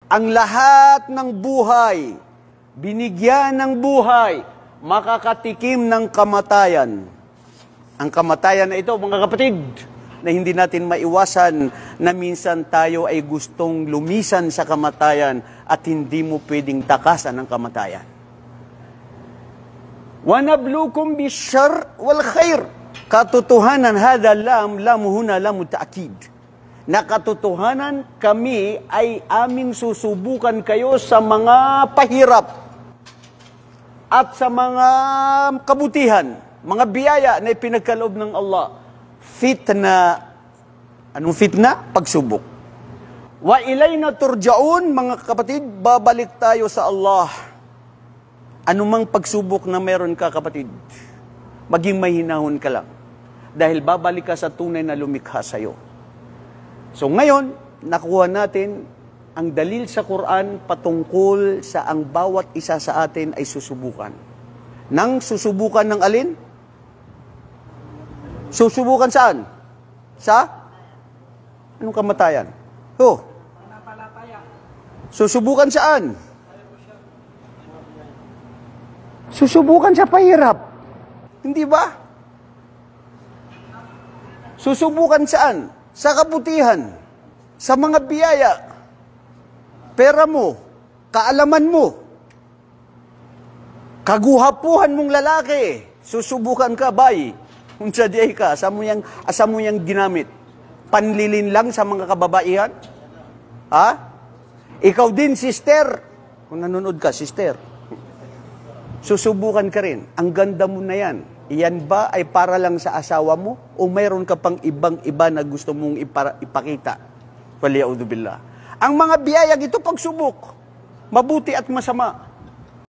ang lahat ng buhay, binigyan ng buhay, makakatikim ng kamatayan. Ang kamatayan na ito, mga kapatid, na hindi natin maiwasan na minsan tayo ay gustong lumisan sa kamatayan at hindi mo pwedeng takasan ng kamatayan. وَنَبْلُوكُمْ بِالشَّرِّ وَالْخَيْرِ. Katotohanan, hada lam huna lamu ta'kid. Na katotohanan, kami ay aming susubukan kayo sa mga pahirap at sa mga kabutihan, mga biyaya na ipinagkaloob ng Allah. Fitna. Anong fitna? Pagsubok. Wa ilayna turja'un, mga kapatid, babalik tayo sa Allah. Anumang pagsubok na meron ka, kapatid, maging mahinahon ka lang. Dahil babalik ka sa tunay na lumikha sa'yo. So ngayon, nakuha natin ang dalil sa Quran patungkol sa ang bawat isa sa atin ay susubukan. Nang susubukan ng alin? Susubukan saan? Sa? Anong kamatayan? Susubukan saan? Susubukan sa pahirap. Hindi ba? Susubukan saan? Sa kabutihan. Sa mga biyaya. Pera mo. Kaalaman mo. Kaguhapuhan mong lalaki. Susubukan ka, bay. Unsa di ka, asa mo yang ginamit. Panlilin lang sa mga kababaihan? Ha? Ikaw din, sister. Kung nanonood ka, sister. Susubukan ka rin. Ang ganda mo na yan. Iyan ba ay para lang sa asawa mo? O mayroon ka pang ibang-iba na gusto mong ipakita? Waliyaudu billah. Ang mga biyayag ito pagsubok. Mabuti at masama.